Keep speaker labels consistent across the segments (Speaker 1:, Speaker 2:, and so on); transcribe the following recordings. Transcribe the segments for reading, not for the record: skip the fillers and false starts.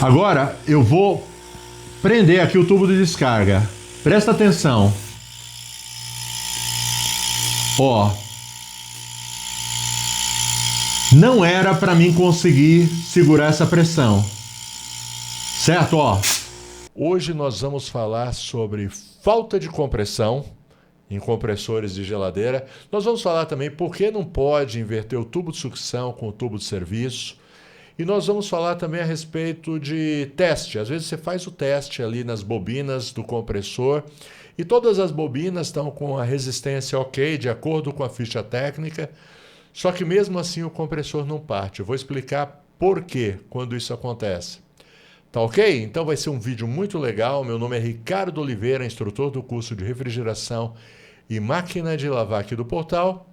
Speaker 1: Agora eu vou prender aqui o tubo de descarga. Presta atenção. Ó. Não era para mim conseguir segurar essa pressão. Certo, ó.
Speaker 2: Hoje nós vamos falar sobre falta de compressão em compressores de geladeira. Nós vamos falar também por que não pode inverter o tubo de sucção com o tubo de serviço. E nós vamos falar também a respeito de teste. Às vezes você faz o teste ali nas bobinas do compressor e todas as bobinas estão com a resistência ok, de acordo com a ficha técnica, só que mesmo assim o compressor não parte. Eu vou explicar por quê quando isso acontece. Tá ok? Então vai ser um vídeo muito legal. Meu nome é Ricardo Oliveira, instrutor do curso de refrigeração e máquina de lavar aqui do portal.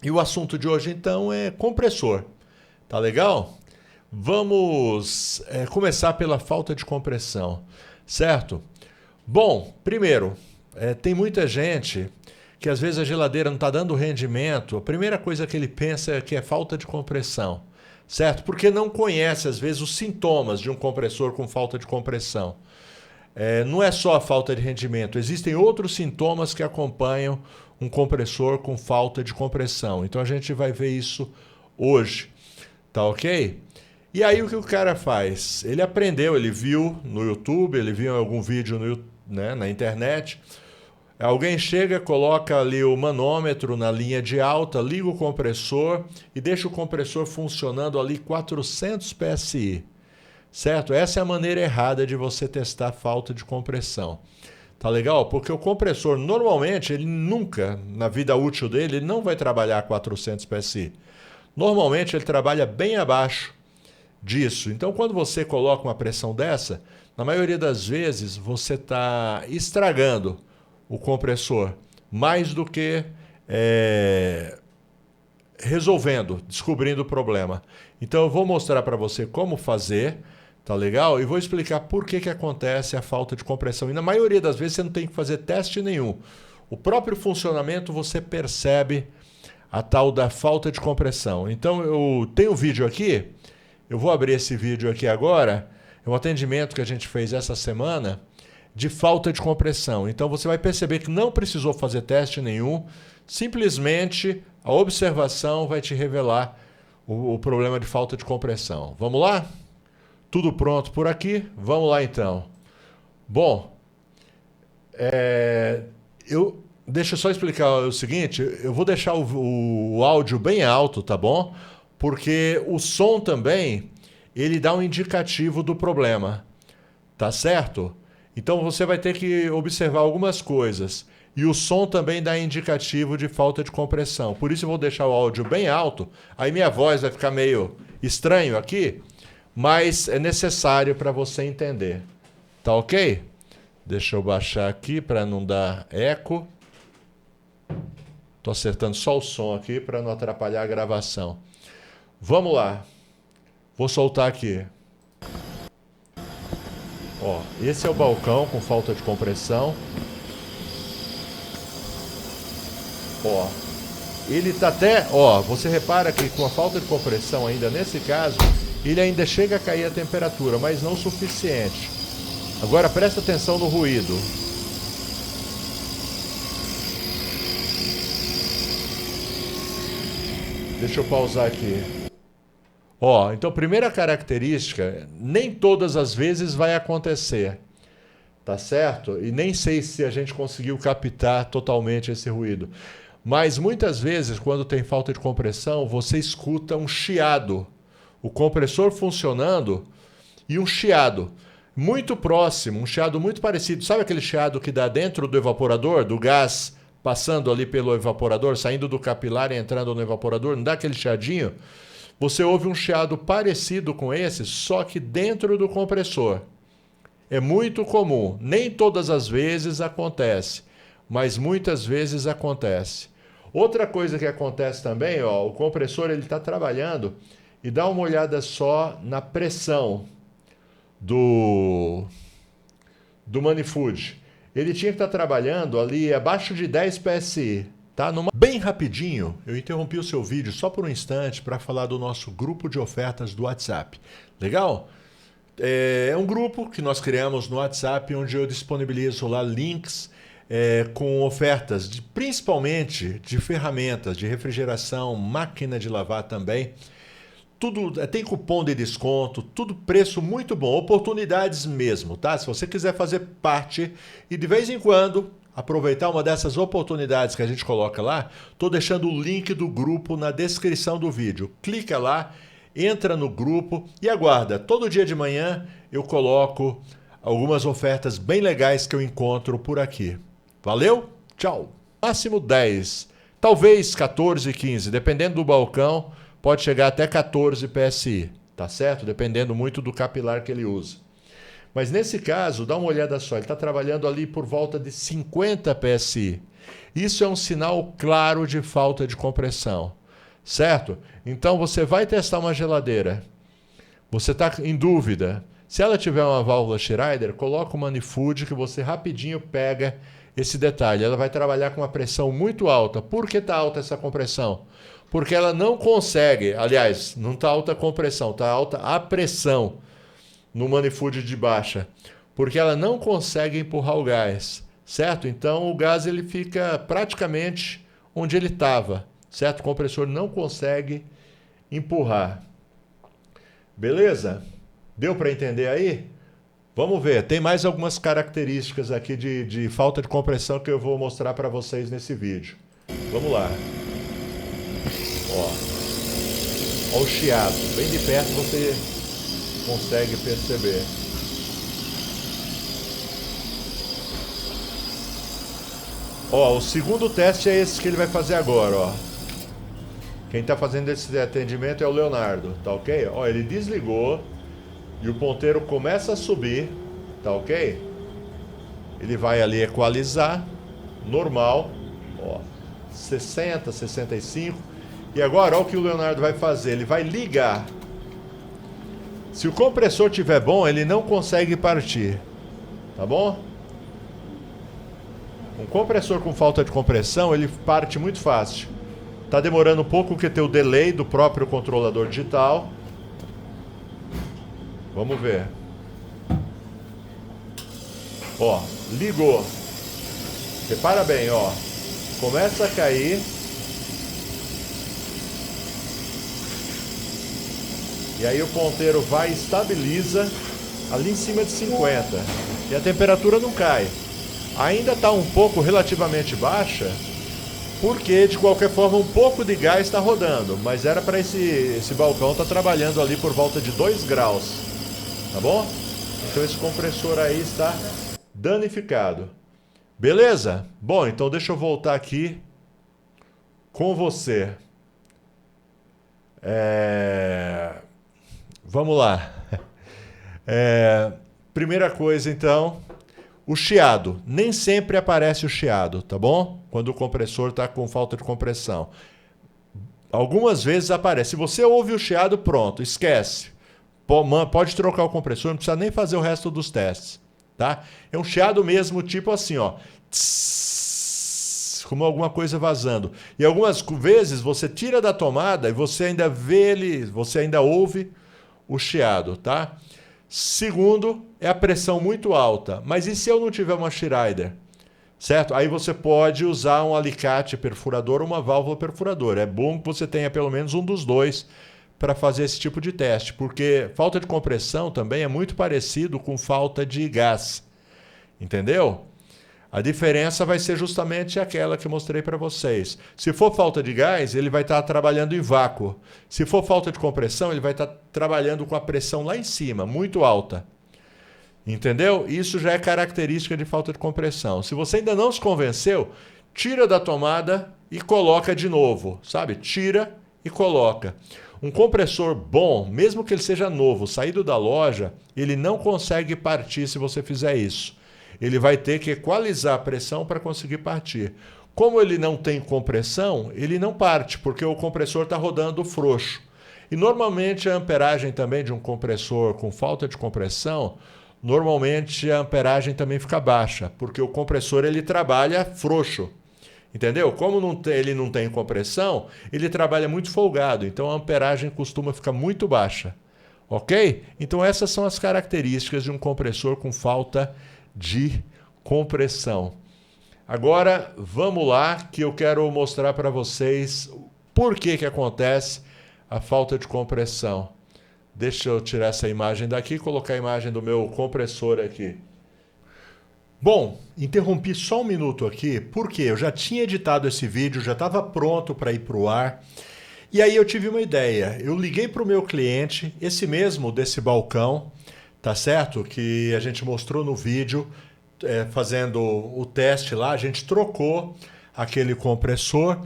Speaker 2: E o assunto de hoje então é compressor. Tá legal? Vamos começar pela falta de compressão, certo? Bom, primeiro, tem muita gente que às vezes a geladeira não está dando rendimento. A primeira coisa que ele pensa é que é falta de compressão, certo? Porque não conhece às vezes os sintomas de um compressor com falta de compressão. Não é só a falta de rendimento, existem outros sintomas que acompanham um compressor com falta de compressão. Então a gente vai ver isso hoje, tá ok? E aí o que o cara faz? Ele aprendeu, ele viu no YouTube, ele viu em algum vídeo na internet. Alguém chega, coloca ali o manômetro na linha de alta, liga o compressor e deixa o compressor funcionando ali 400 PSI. Certo? Essa é a maneira errada de você testar falta de compressão. Tá legal? Porque o compressor, normalmente, ele nunca, na vida útil dele, ele não vai trabalhar a 400 PSI. Normalmente, ele trabalha bem abaixo disso. Então, quando você coloca uma pressão dessa, na maioria das vezes você está estragando o compressor mais do que resolvendo, descobrindo o problema. Então, eu vou mostrar para você como fazer, tá legal? E vou explicar por que acontece a falta de compressão. E na maioria das vezes você não tem que fazer teste nenhum. O próprio funcionamento você percebe a tal da falta de compressão. Então, eu tenho um vídeo aqui. Eu vou abrir esse vídeo aqui agora, é um atendimento que a gente fez essa semana de falta de compressão. Então você vai perceber que não precisou fazer teste nenhum, simplesmente a observação vai te revelar o problema de falta de compressão. Vamos lá? Tudo pronto por aqui? Vamos lá então. Bom, deixa eu só explicar o seguinte, eu vou deixar o áudio bem alto, tá bom? Porque o som também, ele dá um indicativo do problema, tá certo? Então você vai ter que observar algumas coisas. E o som também dá indicativo de falta de compressão. Por isso eu vou deixar o áudio bem alto, aí minha voz vai ficar meio estranho aqui, mas é necessário para você entender. Tá ok? Deixa eu baixar aqui para não dar eco. Estou acertando só o som aqui para não atrapalhar a gravação. Vamos lá. Vou soltar aqui. Ó, esse é o balcão com falta de compressão. Ó, ele tá até, ó, você repara que com a falta de compressão ainda nesse caso, ele ainda chega a cair a temperatura, mas não o suficiente. Agora presta atenção no ruído. Deixa eu pausar aqui. Ó, então primeira característica, nem todas as vezes vai acontecer, tá certo? E nem sei se a gente conseguiu captar totalmente esse ruído. Mas muitas vezes, quando tem falta de compressão, você escuta um chiado. O compressor funcionando e um chiado muito próximo, um chiado muito parecido. Sabe aquele chiado que dá dentro do evaporador, do gás passando ali pelo evaporador, saindo do capilar e entrando no evaporador? Não dá aquele chiadinho? Você ouve um chiado parecido com esse, só que dentro do compressor. É muito comum. Nem todas as vezes acontece, mas muitas vezes acontece. Outra coisa que acontece também, ó, o compressor ele está trabalhando e dá uma olhada só na pressão do manifold. Ele tinha que estar trabalhando ali abaixo de 10 PSI. Tá? Bem rapidinho, eu interrompi o seu vídeo só por um instante para falar do nosso grupo de ofertas do WhatsApp. Legal? É um grupo que nós criamos no WhatsApp, onde eu disponibilizo lá links com ofertas, principalmente de ferramentas de refrigeração, máquina de lavar também. Tudo tem cupom de desconto, tudo preço muito bom, oportunidades mesmo, tá? Se você quiser fazer parte e de vez em quando aproveitar uma dessas oportunidades que a gente coloca lá, estou deixando o link do grupo na descrição do vídeo. Clica lá, entra no grupo e aguarda. Todo dia de manhã eu coloco algumas ofertas bem legais que eu encontro por aqui. Valeu? Tchau! Máximo 10, talvez 14, 15, dependendo do balcão, pode chegar até 14 PSI, tá certo? Dependendo muito do capilar que ele usa. Mas nesse caso, dá uma olhada só, ele está trabalhando ali por volta de 50 PSI. Isso é um sinal claro de falta de compressão, certo? Então você vai testar uma geladeira, você está em dúvida. Se ela tiver uma válvula Schneider, coloca o Manifold que você rapidinho pega esse detalhe. Ela vai trabalhar com uma pressão muito alta. Por que está alta essa compressão? Porque ela não consegue, aliás, não está alta a compressão, está alta a pressão no manifold de baixa, porque ela não consegue empurrar o gás, certo? Então o gás ele fica praticamente onde ele estava, certo? O compressor não consegue empurrar. Beleza? Deu para entender aí? Vamos ver, tem mais algumas características aqui de falta de compressão que eu vou mostrar para vocês nesse vídeo. Vamos lá. Ó o chiado, bem de perto você consegue perceber. Ó, o segundo teste é esse que ele vai fazer agora, ó. Quem está fazendo esse atendimento é o Leonardo, tá ok? Ó, ele desligou e o ponteiro começa a subir, tá ok? Ele vai ali equalizar, normal, ó, 60, 65. E agora, olha o que o Leonardo vai fazer, ele vai ligar. Se o compressor estiver bom, ele não consegue partir, tá bom? Um compressor com falta de compressão, ele parte muito fácil. Tá demorando um pouco porque tem o delay do próprio controlador digital. Vamos ver. Ó, ligou. Repara bem, ó. Começa a cair. E aí o ponteiro vai e estabiliza ali em cima de 50. E a temperatura não cai. Ainda está um pouco relativamente baixa, porque de qualquer forma um pouco de gás está rodando. Mas era para esse balcão estar trabalhando ali por volta de 2 graus. Tá bom? Então esse compressor aí está danificado. Beleza? Bom, então deixa eu voltar aqui com você. Vamos lá. Primeira coisa, então, o chiado. Nem sempre aparece o chiado, tá bom? Quando o compressor está com falta de compressão. Algumas vezes aparece. Se você ouve o chiado, pronto, esquece. Pode trocar o compressor, não precisa nem fazer o resto dos testes, tá? É um chiado mesmo, tipo assim, ó. Tss, como alguma coisa vazando. E algumas vezes você tira da tomada e você ainda vê ele, você ainda ouve o chiado, tá? Segundo, é a pressão muito alta. Mas e se eu não tiver uma Schneider? Certo? Aí você pode usar um alicate perfurador ou uma válvula perfuradora. É bom que você tenha pelo menos um dos dois para fazer esse tipo de teste, porque falta de compressão também é muito parecido com falta de gás. Entendeu? A diferença vai ser justamente aquela que eu mostrei para vocês. Se for falta de gás, ele vai estar trabalhando em vácuo. Se for falta de compressão, ele vai estar trabalhando com a pressão lá em cima, muito alta. Entendeu? Isso já é característica de falta de compressão. Se você ainda não se convenceu, tira da tomada e coloca de novo, sabe? Tira e coloca. Um compressor bom, mesmo que ele seja novo, saído da loja, ele não consegue partir se você fizer isso. Ele vai ter que equalizar a pressão para conseguir partir. Como ele não tem compressão, ele não parte, porque o compressor está rodando frouxo. E normalmente a amperagem também de um compressor com falta de compressão, normalmente a amperagem também fica baixa, porque o compressor ele trabalha frouxo. Entendeu? Como ele não tem compressão, ele trabalha muito folgado, então a amperagem costuma ficar muito baixa. Ok? Então essas são as características de um compressor com falta de compressão. Agora vamos lá que eu quero mostrar para vocês por que acontece a falta de compressão. Deixa eu tirar essa imagem daqui e colocar a imagem do meu compressor aqui. Bom, interrompi só um minuto aqui, porque eu já tinha editado esse vídeo, já estava pronto para ir para o ar. E aí eu tive uma ideia. Eu liguei para o meu cliente, esse mesmo desse balcão, tá certo? Que a gente mostrou no vídeo, fazendo o teste lá, a gente trocou aquele compressor.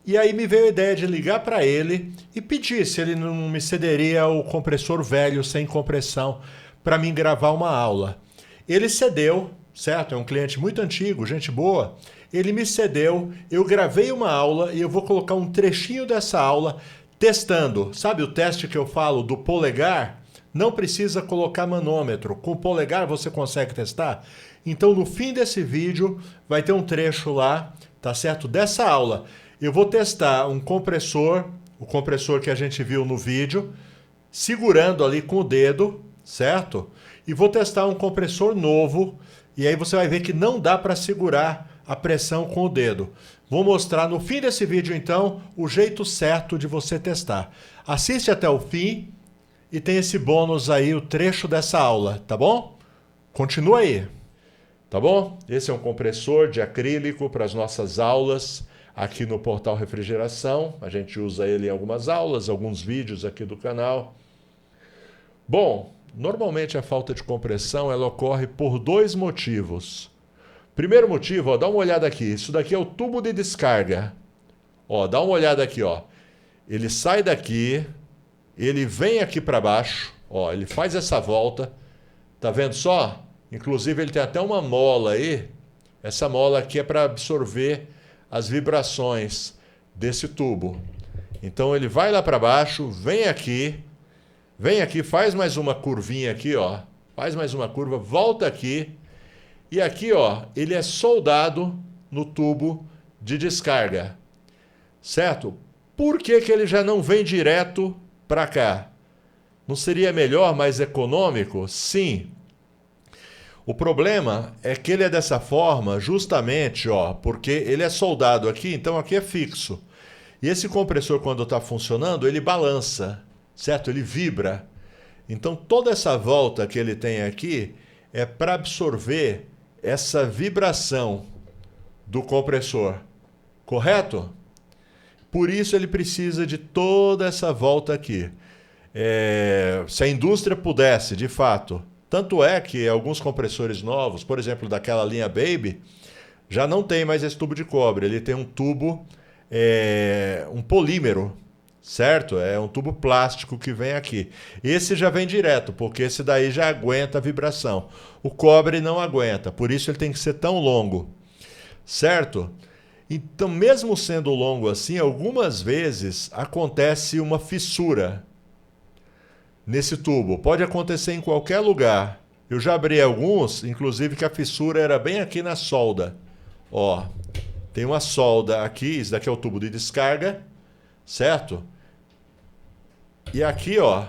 Speaker 2: E aí me veio a ideia de ligar para ele e pedir se ele não me cederia o compressor velho sem compressão para mim gravar uma aula. Ele cedeu, certo? É um cliente muito antigo, gente boa. Ele me cedeu, eu gravei uma aula e eu vou colocar um trechinho dessa aula testando. Sabe o teste que eu falo do polegar? Não precisa colocar manômetro. Com o polegar você consegue testar? Então no fim desse vídeo vai ter um trecho lá, tá certo? Dessa aula. Eu vou testar um compressor, o compressor que a gente viu no vídeo, segurando ali com o dedo, certo? E vou testar um compressor novo, e aí você vai ver que não dá para segurar a pressão com o dedo. Vou mostrar no fim desse vídeo, então, o jeito certo de você testar. Assiste até o fim e tem esse bônus aí, o trecho dessa aula, tá bom? Continua aí. Tá bom? Esse é um compressor de acrílico para as nossas aulas aqui no Portal Refrigeração. A gente usa ele em algumas aulas, alguns vídeos aqui do canal. Bom, normalmente a falta de compressão ela ocorre por dois motivos. Primeiro motivo, ó, dá uma olhada aqui. Isso daqui é o tubo de descarga. Ó, dá uma olhada aqui, ó. Ele sai daqui, ele vem aqui para baixo, ó, ele faz essa volta. Tá vendo só? Inclusive ele tem até uma mola aí. Essa mola aqui é para absorver as vibrações desse tubo. Então ele vai lá para baixo, vem aqui, faz mais uma curvinha aqui, ó. Faz mais uma curva, volta aqui. E aqui, ó, ele é soldado no tubo de descarga. Certo? Por que ele já não vem direto para cá? Não seria melhor, mais econômico? Sim. O problema é que ele é dessa forma justamente, ó, porque ele é soldado aqui, então aqui é fixo. E esse compressor, quando está funcionando, ele balança, certo? Ele vibra. Então toda essa volta que ele tem aqui é para absorver essa vibração do compressor, correto? Por isso ele precisa de toda essa volta aqui. Se a indústria pudesse, de fato... Tanto é que alguns compressores novos, por exemplo, daquela linha Baby, já não tem mais esse tubo de cobre. Ele tem um tubo, um polímero, certo? É um tubo plástico que vem aqui. Esse já vem direto, porque esse daí já aguenta a vibração. O cobre não aguenta, por isso ele tem que ser tão longo, certo? Então, mesmo sendo longo assim, algumas vezes acontece uma fissura nesse tubo. Pode acontecer em qualquer lugar. Eu já abri alguns, inclusive que a fissura era bem aqui na solda. Ó, tem uma solda aqui, isso daqui é o tubo de descarga, certo? E aqui, ó,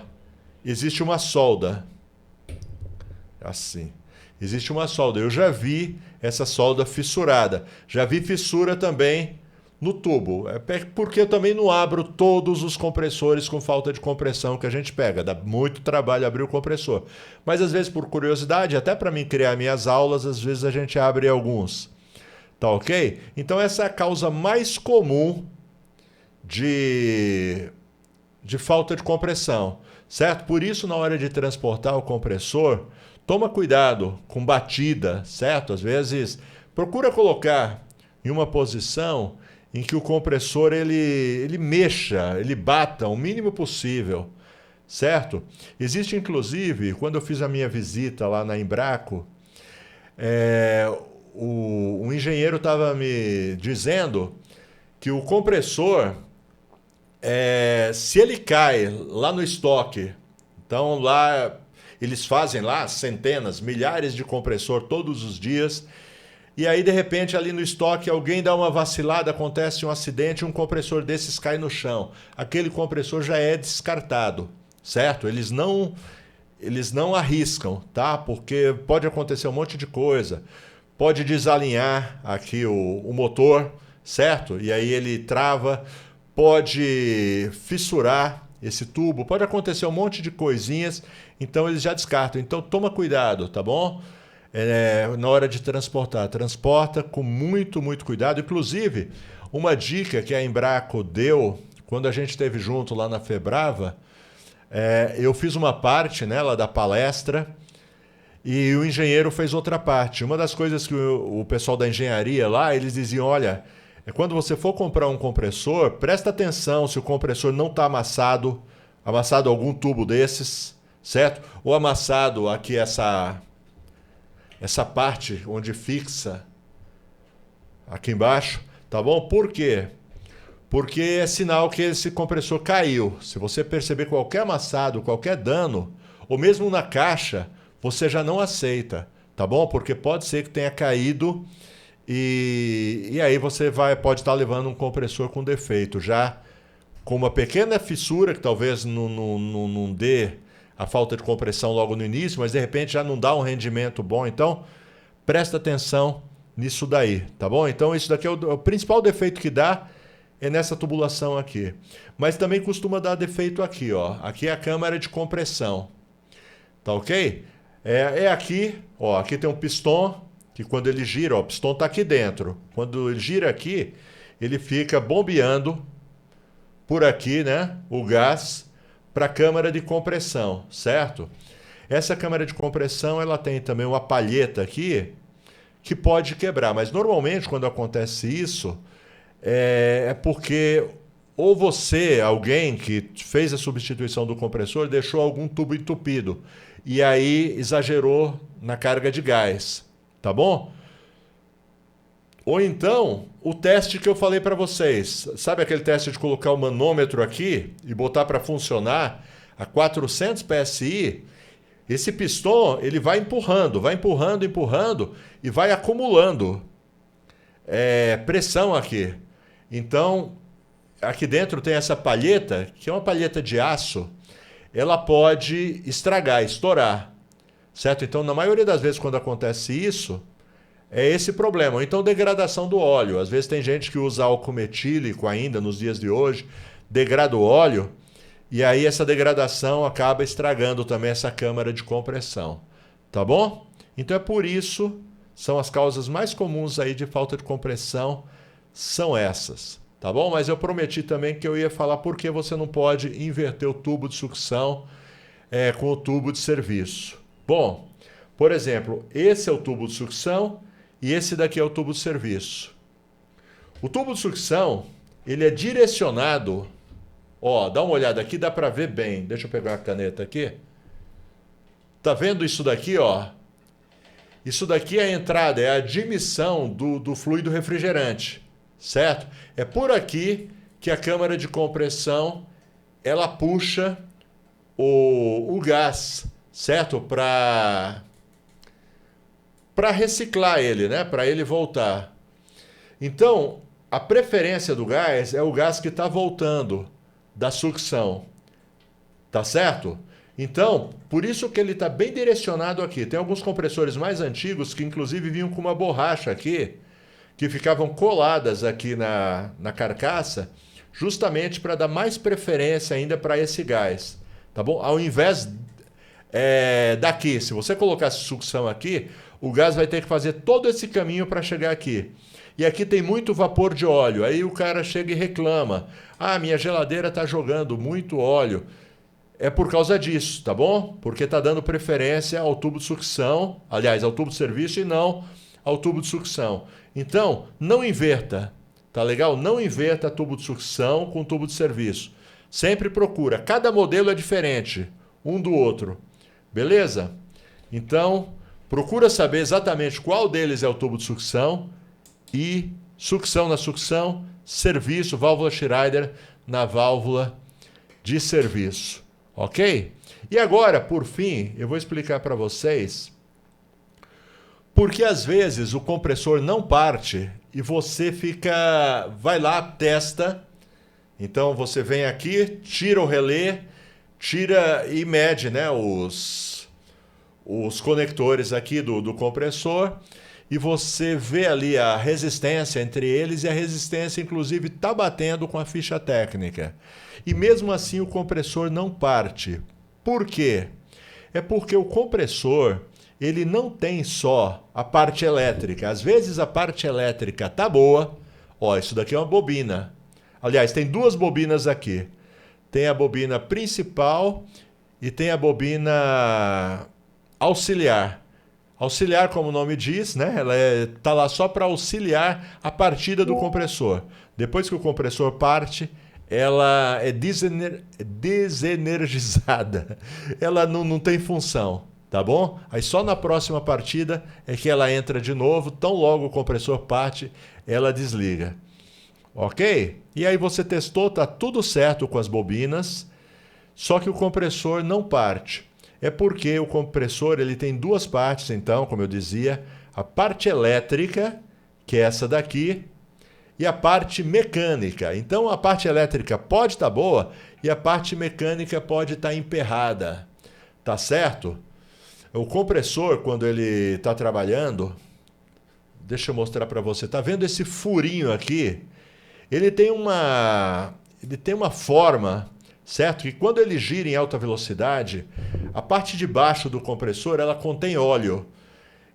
Speaker 2: existe uma solda. Assim. Existe uma solda. Eu já vi essa solda fissurada. Já vi fissura também no tubo, porque eu também não abro todos os compressores com falta de compressão que a gente pega. Dá muito trabalho abrir o compressor. Mas às vezes por curiosidade, até para mim criar minhas aulas, às vezes a gente abre alguns. Tá ok? Então essa é a causa mais comum de falta de compressão, certo? Por isso, na hora de transportar o compressor, toma cuidado com batida, certo? Às vezes procura colocar em uma posição em que o compressor ele mexa, ele bata o mínimo possível, certo? Existe inclusive, quando eu fiz a minha visita lá na Embraco, o engenheiro estava me dizendo que o compressor, se ele cai lá no estoque, então lá eles fazem lá centenas, milhares de compressor todos os dias. E aí, de repente, ali no estoque, alguém dá uma vacilada, acontece um acidente, um compressor desses cai no chão. Aquele compressor já é descartado, certo? Eles não arriscam, tá? Porque pode acontecer um monte de coisa. Pode desalinhar aqui o motor, certo? E aí ele trava, pode fissurar esse tubo, pode acontecer um monte de coisinhas, então eles já descartam. Então toma cuidado, tá bom? Na hora de transportar, transporta com muito, muito cuidado. Inclusive, uma dica que a Embraco deu, quando a gente esteve junto lá na Febrava, eu fiz uma parte, né, lá da palestra, e o engenheiro fez outra parte. Uma das coisas que o pessoal da engenharia lá, eles diziam, olha, quando você for comprar um compressor, presta atenção se o compressor não está amassado algum tubo desses, certo? Ou amassado aqui essa parte onde fixa aqui embaixo, tá bom? Por quê? Porque é sinal que esse compressor caiu. Se você perceber qualquer amassado, qualquer dano, ou mesmo na caixa, você já não aceita, tá bom? Porque pode ser que tenha caído e aí você pode estar levando um compressor com defeito, já com uma pequena fissura que talvez não dê a falta de compressão logo no início, mas de repente já não dá um rendimento bom. Então, presta atenção nisso daí, tá bom? Então, isso daqui é o principal defeito que dá é nessa tubulação aqui. Mas também costuma dar defeito aqui, ó. Aqui é a câmara de compressão, tá ok? Aqui, ó, aqui tem um piston que quando ele gira, ó, o piston está aqui dentro. Quando ele gira aqui, ele fica bombeando por aqui, né, o gás para a câmara de compressão, certo? Essa câmara de compressão, ela tem também uma palheta aqui que pode quebrar, mas normalmente quando acontece isso, é porque ou você, alguém que fez a substituição do compressor, deixou algum tubo entupido e aí exagerou na carga de gás, tá bom? Ou então, o teste que eu falei para vocês, sabe aquele teste de colocar o manômetro aqui e botar para funcionar a 400 PSI? Esse piston, ele vai empurrando e vai acumulando pressão aqui. Então, aqui dentro tem essa palheta, que é uma palheta de aço, ela pode estragar, estourar, certo? Então, na maioria das vezes quando acontece isso, é esse problema. Ou então, degradação do óleo. Às vezes tem gente que usa álcool metílico ainda nos dias de hoje, degrada o óleo, e aí essa degradação acaba estragando também essa câmara de compressão, tá bom? Então é por isso, são as causas mais comuns aí de falta de compressão, são essas, tá bom? Mas eu prometi também que eu ia falar por que você não pode inverter o tubo de sucção com o tubo de serviço. Bom, por exemplo, esse é o tubo de sucção e esse daqui é o tubo de serviço. O tubo de sucção, ele é direcionado, ó, dá uma olhada aqui, dá para ver bem. Deixa eu pegar a caneta aqui. Tá vendo isso daqui, ó? Isso daqui é a entrada, é a admissão do fluido refrigerante, certo? É por aqui que a câmara de compressão, ela puxa o gás, certo? Para reciclar ele, né? Para ele voltar. Então, a preferência do gás é o gás que está voltando da sucção, tá certo? Então, por isso que ele está bem direcionado aqui. Tem alguns compressores mais antigos que inclusive vinham com uma borracha aqui, que ficavam coladas aqui na carcaça, justamente para dar mais preferência ainda para esse gás, tá bom? Ao invés daqui, se você colocasse sucção aqui, o gás vai ter que fazer todo esse caminho para chegar aqui. E aqui tem muito vapor de óleo. Aí o cara chega e reclama. Ah, minha geladeira está jogando muito óleo. É por causa disso, tá bom? Porque está dando preferência ao tubo de sucção, aliás, ao tubo de serviço e não ao tubo de sucção. Então, não inverta, tá legal? Não inverta tubo de sucção com tubo de serviço. Sempre procura. Cada modelo é diferente, um do outro. Beleza? Então, procura saber exatamente qual deles é o tubo de sucção e sucção na sucção, serviço, válvula Schrader na válvula de serviço. Ok? E agora, por fim, eu vou explicar para vocês porque às vezes o compressor não parte e você vai lá, testa. Então você vem aqui, tira o relé, tira e mede, né, os conectores aqui do compressor e você vê ali a resistência entre eles e a resistência, inclusive, está batendo com a ficha técnica. E mesmo assim o compressor não parte. Por quê? É porque o compressor ele não tem só a parte elétrica. Às vezes a parte elétrica tá boa. Ó, isso daqui é uma bobina. Aliás, tem duas bobinas aqui. Tem a bobina principal e tem a bobina auxiliar. Auxiliar, como o nome diz, né? Ela tá lá só para auxiliar a partida do compressor. Depois que o compressor parte, ela é desenergizada. Ela não tem função, tá bom? Aí só na próxima partida é que ela entra de novo. Tão logo o compressor parte, ela desliga. Ok? E aí você testou, tá tudo certo com as bobinas, só que o compressor não parte. É porque o compressor ele tem duas partes, então, como eu dizia, a parte elétrica, que é essa daqui, e a parte mecânica. Então a parte elétrica pode estar boa e a parte mecânica pode estar emperrada. Tá certo? O compressor, quando ele está trabalhando, deixa eu mostrar para você. Tá vendo esse furinho aqui? Ele tem uma forma, certo? Que quando ele gira em alta velocidade, a parte de baixo do compressor ela contém óleo.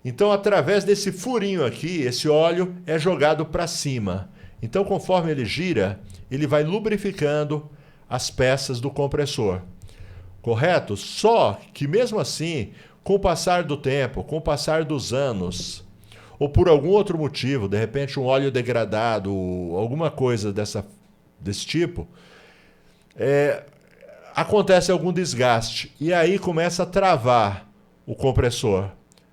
Speaker 2: Então, através desse furinho aqui, esse óleo é jogado para cima. Então, conforme ele gira, ele vai lubrificando as peças do compressor. Correto? Só que mesmo assim, com o passar do tempo, com o passar dos anos, ou por algum outro motivo, de repente um óleo degradado, alguma coisa desse tipo, acontece algum desgaste. E aí começa a travar o compressor,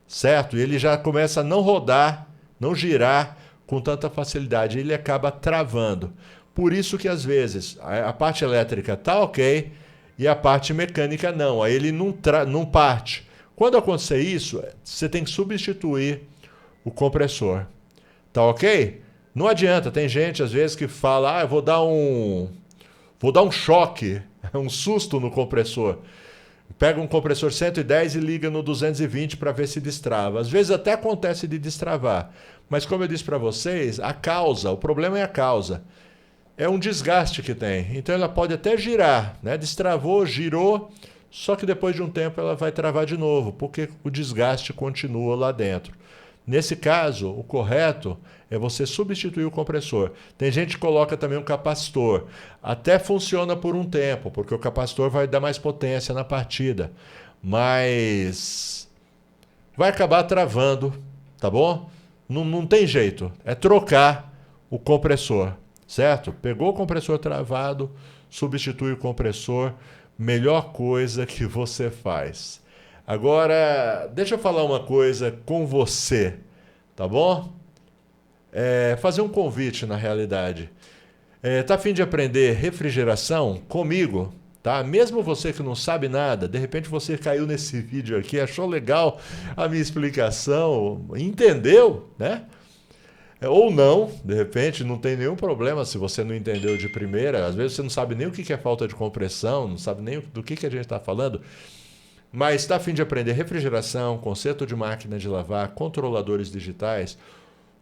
Speaker 2: certo? E ele já começa a não rodar, não girar com tanta facilidade. Ele acaba travando. Por isso que às vezes a parte elétrica está ok e a parte mecânica não. Aí ele não parte. Quando acontecer isso, você tem que substituir o compressor. Tá ok? Não adianta. Tem gente às vezes que fala, eu vou dar um choque, um susto no compressor. Pega um compressor 110 e liga no 220 para ver se destrava. Às vezes até acontece de destravar. Mas como eu disse para vocês, o problema é a causa. É um desgaste que tem. Então ela pode até girar, né? Destravou, girou, só que depois de um tempo ela vai travar de novo, porque o desgaste continua lá dentro. Nesse caso, o correto é você substituir o compressor. Tem gente que coloca também um capacitor. Até funciona por um tempo, porque o capacitor vai dar mais potência na partida. Mas vai acabar travando, tá bom? Não tem jeito. É trocar o compressor, certo? Pegou o compressor travado, substitui o compressor. Melhor coisa que você faz. Agora, deixa eu falar uma coisa com você, tá bom? Fazer um convite, na realidade. Tá a fim de aprender refrigeração comigo, tá? Mesmo você que não sabe nada, de repente você caiu nesse vídeo aqui, achou legal a minha explicação, entendeu, né? Ou não, de repente, não tem nenhum problema se você não entendeu de primeira. Às vezes você não sabe nem o que é falta de compressão, não sabe nem do que a gente está falando. Mas está a fim de aprender refrigeração, conserto de máquina de lavar, controladores digitais,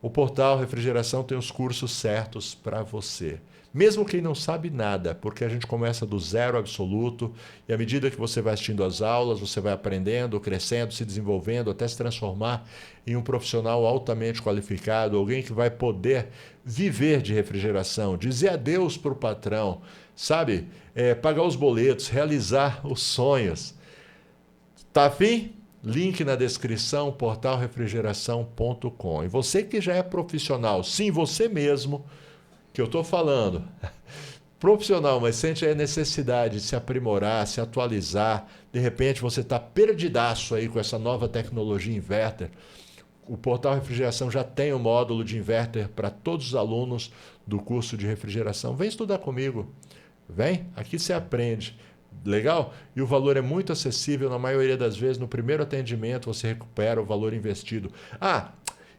Speaker 2: o portal Refrigeração tem os cursos certos para você. Mesmo quem não sabe nada, porque a gente começa do zero absoluto e à medida que você vai assistindo às aulas, você vai aprendendo, crescendo, se desenvolvendo, até se transformar em um profissional altamente qualificado, alguém que vai poder viver de refrigeração, dizer adeus para o patrão, sabe? Pagar os boletos, realizar os sonhos. Tá afim? Link na descrição, portalrefrigeração.com. E você que já é profissional, sim, você mesmo, que eu estou falando, profissional, mas sente a necessidade de se aprimorar, se atualizar, de repente você está perdidaço aí com essa nova tecnologia inverter. O Portal Refrigeração já tem um módulo de inverter para todos os alunos do curso de refrigeração. Vem estudar comigo, vem, aqui você aprende. Legal? E o valor é muito acessível, na maioria das vezes, no primeiro atendimento você recupera o valor investido.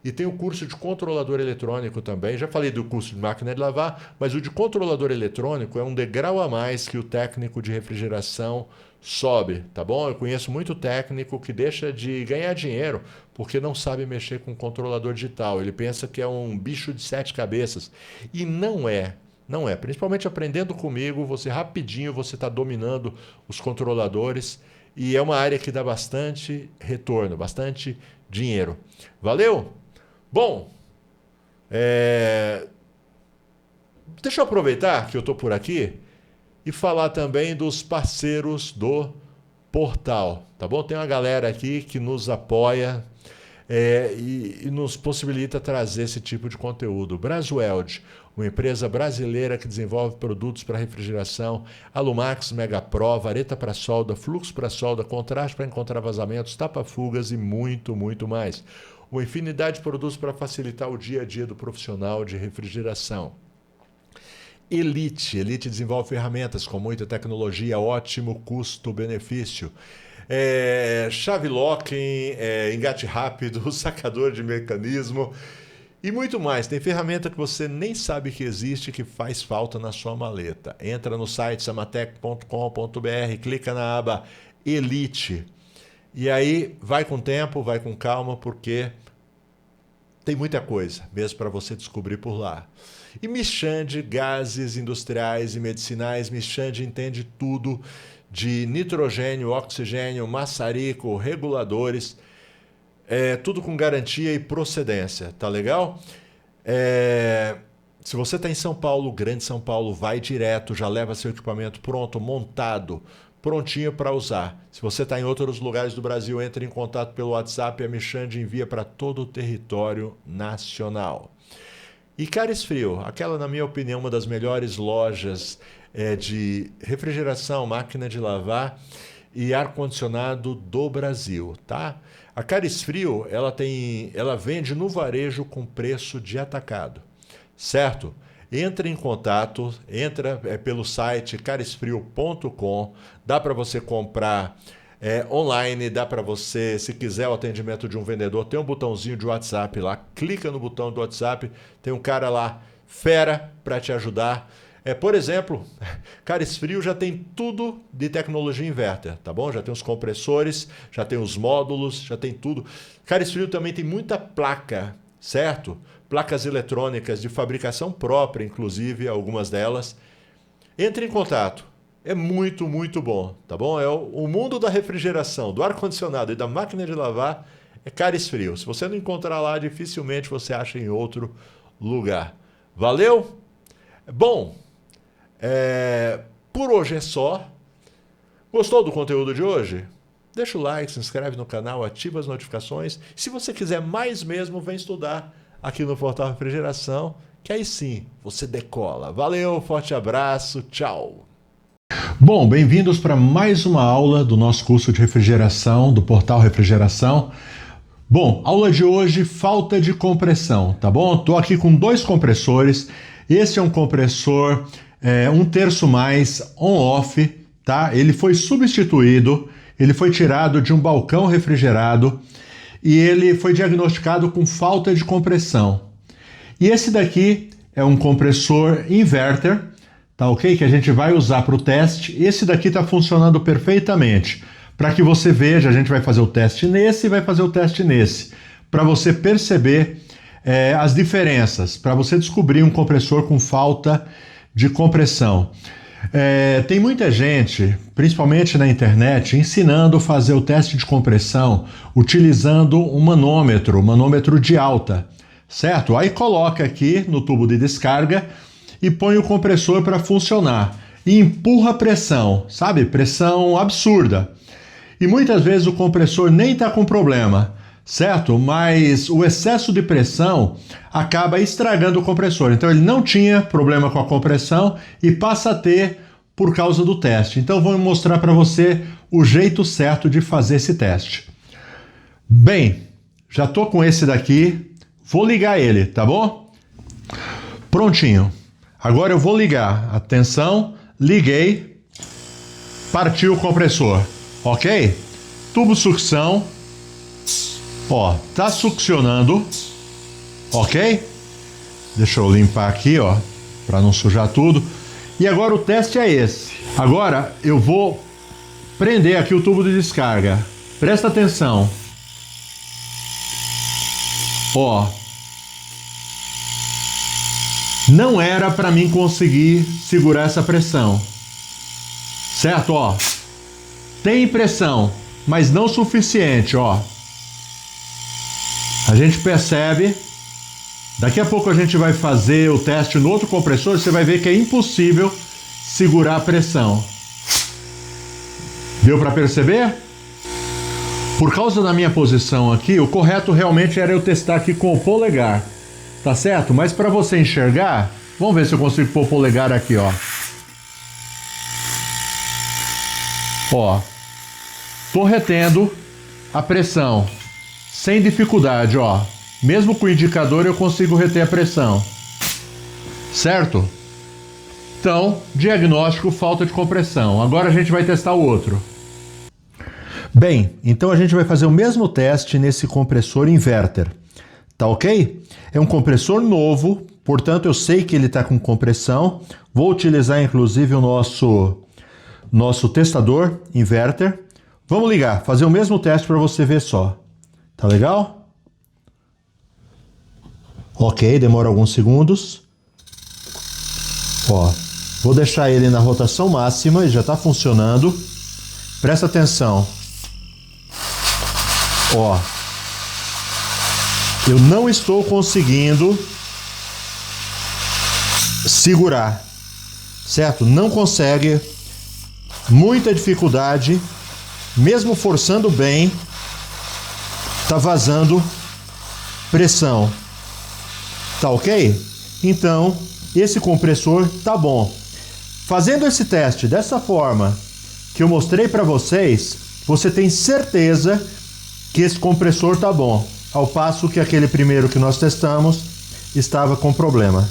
Speaker 2: e tem o curso de controlador eletrônico também. Já falei do curso de máquina de lavar, mas o de controlador eletrônico é um degrau a mais que o técnico de refrigeração sobe, tá bom? Eu conheço muito técnico que deixa de ganhar dinheiro porque não sabe mexer com controlador digital. Ele pensa que é um bicho de 7 cabeças. E não é. Não é. Principalmente aprendendo comigo, você rapidinho você está dominando os controladores e é uma área que dá bastante retorno, bastante dinheiro. Valeu? Bom, deixa eu aproveitar que eu estou por aqui e falar também dos parceiros do portal, tá bom? Tem uma galera aqui que nos apoia e nos possibilita trazer esse tipo de conteúdo. Brasweld, uma empresa brasileira que desenvolve produtos para refrigeração, Alumax, Megapro, vareta para solda, fluxo para solda, contraste para encontrar vazamentos, tapa-fugas e muito, muito mais. Uma infinidade de produtos para facilitar o dia a dia do profissional de refrigeração. Elite desenvolve ferramentas com muita tecnologia, ótimo custo-benefício. Chave locking, engate rápido, sacador de mecanismo e muito mais. Tem ferramenta que você nem sabe que existe, que faz falta na sua maleta. Entra no site samatec.com.br, clica na aba Elite e aí vai com tempo, vai com calma, porque tem muita coisa mesmo para você descobrir por lá. E Michande, gases industriais e medicinais. Michande entende tudo de nitrogênio, oxigênio, maçarico, reguladores, tudo com garantia e procedência, tá legal? Se você está em São Paulo, Grande São Paulo, vai direto, já leva seu equipamento pronto, montado, prontinho para usar. Se você está em outros lugares do Brasil, entre em contato pelo WhatsApp, a Michande envia para todo o território nacional. E Cares Frio, aquela, na minha opinião, uma das melhores lojas de refrigeração, máquina de lavar e ar-condicionado do Brasil, tá? A Cares Frio, ela vende no varejo com preço de atacado, certo? Entra em contato, pelo site caresfrio.com, dá para você comprar online, dá para você, se quiser o atendimento de um vendedor, tem um botãozinho de WhatsApp lá, clica no botão do WhatsApp, tem um cara lá, fera, para te ajudar. Por exemplo, Cares Frio já tem tudo de tecnologia inverter, tá bom? Já tem os compressores, já tem os módulos, já tem tudo. Cares Frio também tem muita placa, certo? Placas eletrônicas de fabricação própria, inclusive, algumas delas. Entre em contato. É muito, muito bom, tá bom? O mundo da refrigeração, do ar-condicionado e da máquina de lavar é Cares Frio. Se você não encontrar lá, dificilmente você acha em outro lugar. Valeu? Bom, por hoje é só. Gostou do conteúdo de hoje? Deixa o like, se inscreve no canal, ativa as notificações. Se você quiser mais mesmo, vem estudar aqui no Portal Refrigeração, que aí sim você decola. Valeu, forte abraço, tchau!
Speaker 1: Bom, bem-vindos para mais uma aula do nosso curso de refrigeração, do Portal Refrigeração. Bom, aula de hoje, falta de compressão, tá bom? Estou aqui com 2 compressores. Esse é um compressor 1/3 mais on-off, tá? Ele foi substituído, ele foi tirado de um balcão refrigerado e ele foi diagnosticado com falta de compressão. E esse daqui é um compressor inverter, tá ok? Que a gente vai usar para o teste. Esse daqui está funcionando perfeitamente. Para que você veja, a gente vai fazer o teste nesse e vai fazer o teste nesse. Para você perceber as diferenças, para você descobrir um compressor com falta de compressão. Tem muita gente, principalmente na internet, ensinando a fazer o teste de compressão utilizando um manômetro de alta, certo? Aí coloca aqui no tubo de descarga e põe o compressor para funcionar e empurra a pressão, sabe? Pressão absurda. E muitas vezes o compressor nem está com problema, certo? Mas o excesso de pressão acaba estragando o compressor. Então ele não tinha problema com a compressão e passa a ter por causa do teste. Então vou mostrar para você o jeito certo de fazer esse teste. Bem, já estou com esse daqui, vou ligar ele, tá bom? Prontinho. Agora eu vou ligar. Atenção, liguei, partiu o compressor, ok? Tubo sucção, ó, tá succionando, Ok? Deixa eu limpar aqui, ó, para não sujar tudo. E agora o teste é esse. Agora eu vou prender aqui o tubo de descarga. Presta atenção. Ó. Não era para mim conseguir segurar essa pressão. Certo, ó. Tem pressão, mas não suficiente, ó. A gente percebe. Daqui a pouco a gente vai fazer o teste no outro compressor e você vai ver que é impossível segurar a pressão. Deu para perceber? Por causa da minha posição aqui, o correto realmente era eu testar aqui com o polegar. Tá certo? Mas para você enxergar, vamos ver se eu consigo pôr o polegar aqui, ó. Ó. Tô retendo a pressão sem dificuldade, ó. Mesmo com o indicador eu consigo reter a pressão. Certo? Então, diagnóstico, falta de compressão. Agora a gente vai testar o outro. Bem, então a gente vai fazer o mesmo teste nesse compressor inverter. Tá ok? É um compressor novo, portanto eu sei que ele está com compressão. Vou utilizar inclusive o nosso testador inverter. Vamos ligar, fazer o mesmo teste para você ver só. Tá legal? Ok, demora alguns segundos. Ó, vou deixar ele na rotação máxima, ele já está funcionando. Presta atenção. Ó, eu não estou conseguindo segurar, certo? Não consegue, muita dificuldade, mesmo forçando bem, tá vazando pressão. Tá ok? Então, esse compressor tá bom. Fazendo esse teste dessa forma que eu mostrei para vocês, você tem certeza que esse compressor tá bom, ao passo que aquele primeiro que nós testamos estava com problema.